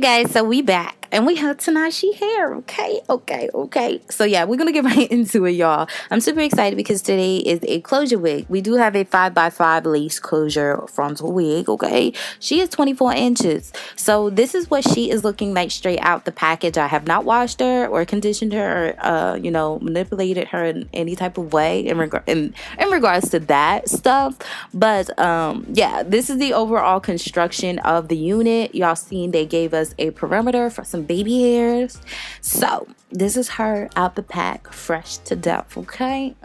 Guys, so we back and we have Tinashe hair. Okay. So yeah, we're gonna get right into it, y'all. I'm super excited because today is a closure wig. We do have a 5x5 lace closure frontal wig. Okay, she is 24 inches. So this is what she is looking like straight out the package. I have not washed her or conditioned her or manipulated her in any type of way in regards to that stuff. But yeah, this is the overall construction of the unit. Y'all seen they gave us a perimeter for some baby hairs. So this is her out the pack, fresh to death. Okay.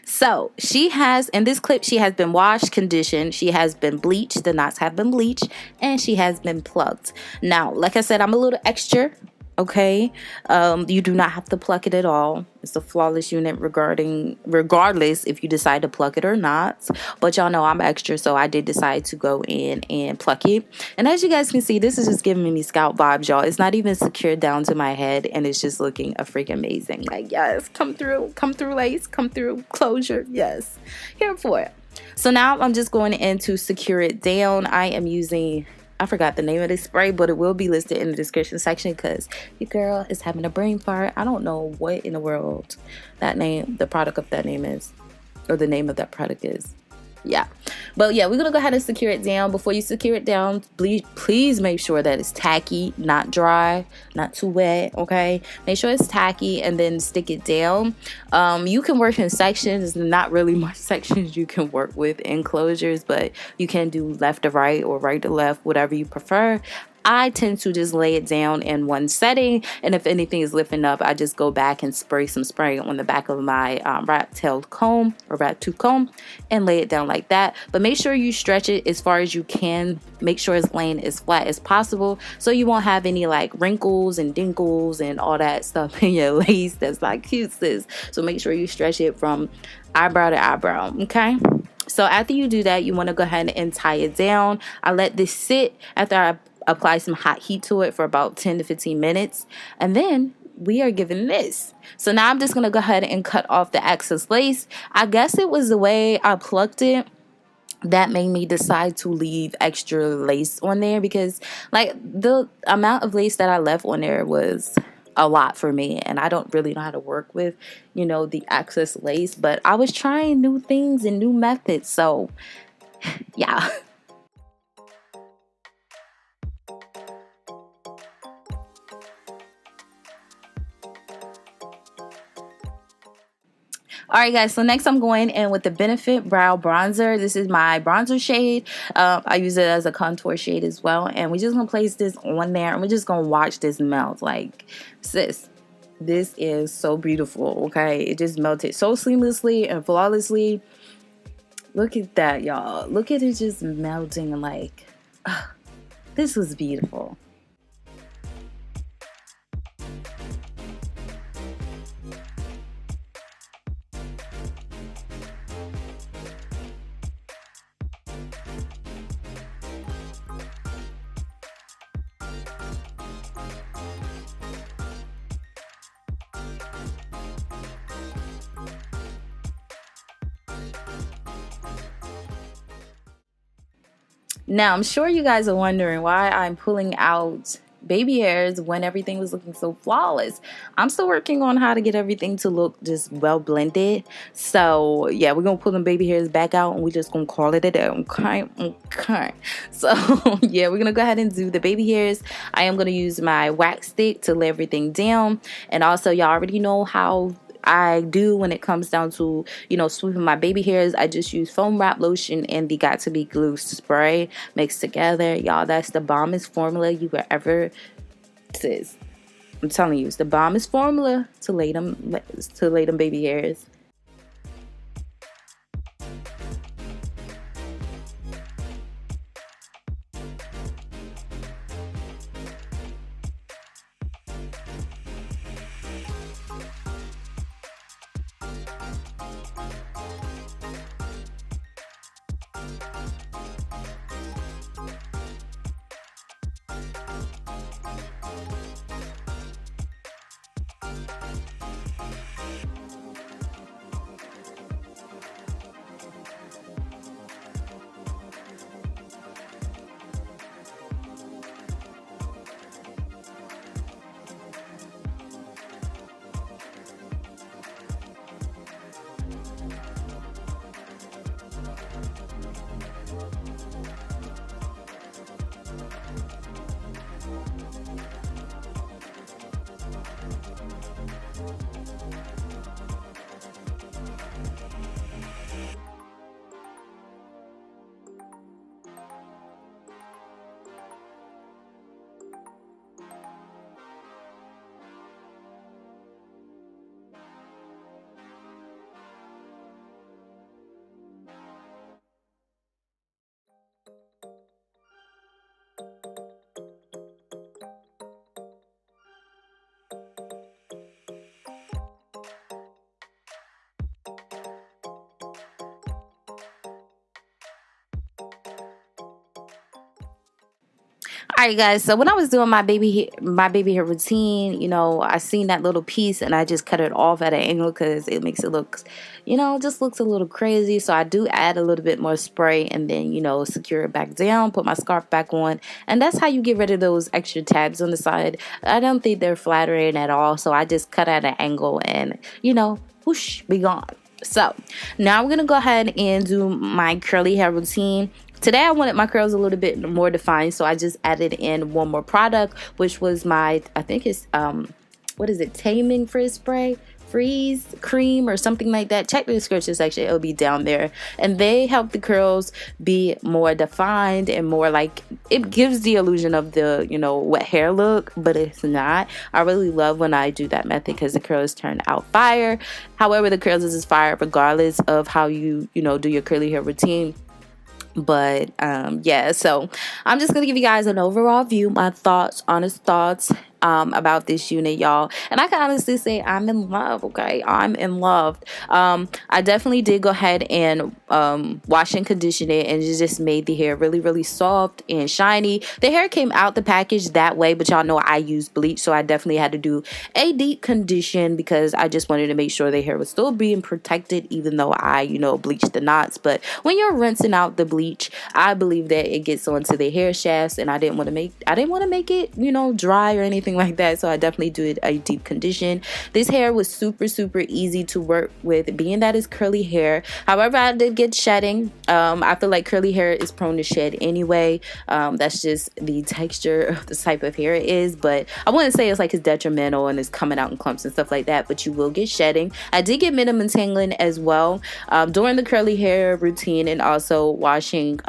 So she has, in this clip, she has been washed, conditioned, she has been bleached, the knots have been bleached, and she has been plucked. Now, like I said, I'm a little extra, okay? You do not have to pluck it at all. It's a flawless unit regardless if you decide to pluck it or not. But y'all know I'm extra, so I did decide to go in and pluck it. And as you guys can see, this is just giving me scalp vibes, y'all. It's not even secured down to my head, and it's just looking a freaking amazing. Like, yes, come through lace, come through closure. Yes, here for it. So now I'm just going in to secure it down. I am using, I forgot the name of this spray, but it will be listed in the description section because your girl is having a brain fart. I don't know what in the world the product of that name is, or the name of that product is. Yeah, but yeah, we're gonna go ahead and secure it down. Before you secure it down, please make sure that it's tacky, not dry, not too wet. Okay, make sure it's tacky and then stick it down. You can work in sections. There's not really much sections you can work with in closures, but you can do left to right or right to left, whatever you prefer. I tend to just lay it down in one setting, and if anything is lifting up, I just go back and spray some spray on the back of my rat-tailed comb or rat-tooth comb and lay it down like that. But make sure you stretch it as far as you can. Make sure it's laying as flat as possible so you won't have any like wrinkles and dinkles and all that stuff in your lace that's like cute, sis. So make sure you stretch it from eyebrow to eyebrow, okay? So after you do that, you want to go ahead and tie it down. I let this sit after I apply some hot heat to it for about 10 to 15 minutes, and then we are given this. So now I'm just gonna go ahead and cut off the excess lace. I guess it was the way I plucked it that made me decide to leave extra lace on there, because like the amount of lace that I left on there was a lot for me, and I don't really know how to work with the excess lace, but I was trying new things and new methods, so yeah. Alright guys, so next I'm going in with the Benefit Brow Bronzer. This is my bronzer shade. I use it as a contour shade as well. And we're just going to place this on there, and we're just going to watch this melt. Like, sis, this is so beautiful, okay? It just melted so seamlessly and flawlessly. Look at that, y'all. Look at it just melting. Like, this was beautiful. Now, I'm sure you guys are wondering why I'm pulling out baby hairs when everything was looking so flawless. I'm still working on how to get everything to look just well blended. So, yeah, we're going to pull them baby hairs back out, and we're just going to call it a day, okay? So, yeah, we're going to go ahead and do the baby hairs. I am going to use my wax stick to lay everything down. And also, y'all already know how I do when it comes down to sweeping my baby hairs. I just use foam wrap lotion and the Got To Be glue spray mixed together. Y'all, that's the bombest formula you will ever sis. I'm telling you, it's the bombest formula to lay them baby hairs. All right, guys. So when I was doing my baby hair routine, you know, I seen that little piece and I just cut it off at an angle because it makes it look, you know, just looks a little crazy. So I do add a little bit more spray and then, you know, secure it back down, put my scarf back on, and that's how you get rid of those extra tabs on the side. I don't think they're flattering at all, so I just cut at an angle and, you know, whoosh, be gone. So now we're gonna go ahead and do my curly hair routine. Today I wanted my curls a little bit more defined, so I just added in one more product, which was my, I think it's what is it, Taming Frizz spray, Freeze cream or something like that. Check the description section, it'll be down there. And they help the curls be more defined and more like, it gives the illusion of the, you know, wet hair look, but it's not. I really love when I do that method because the curls turn out fire. However, the curls is fire regardless of how you know, do your curly hair routine. But yeah, so I'm just gonna give you guys an overall view, my thoughts, honest thoughts about this unit, y'all. And I can honestly say I'm in love. Okay, I'm in love. I definitely did go ahead and wash and condition it, and it just made the hair really, really soft and shiny. The hair came out the package that way, but y'all know I use bleach, so I definitely had to do a deep condition because I just wanted to make sure the hair was still being protected, even though I, you know, bleached the knots. But when you're rinsing out the bleach, I believe that it gets onto the hair shafts, and I didn't want to make it, you know, dry or anything like that. So I definitely did a deep condition. This hair was super, super easy to work with, being that it's curly hair. However, I did get shedding. I feel like curly hair is prone to shed anyway. That's just the texture of the type of hair it is. But I wouldn't say it's like it's detrimental and it's coming out in clumps and stuff like that, but you will get shedding. I did get minimum tangling as well during the curly hair routine, and also washing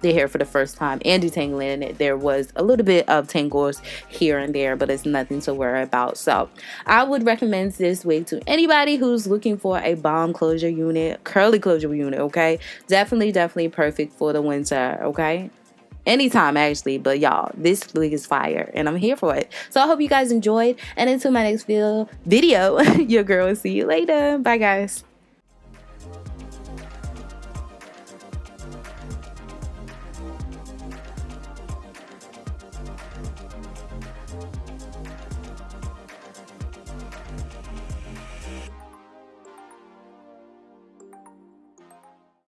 the hair for the first time and detangling it. There was a little bit of tangles here and there, but it's nothing to worry about. So I would recommend this wig to anybody who's looking for a bomb closure unit, curly closure unit. Okay, definitely perfect for the winter. Okay, anytime actually, but y'all, this wig is fire and I'm here for it. So I hope you guys enjoyed, and until my next video, your girl will see you later. Bye guys.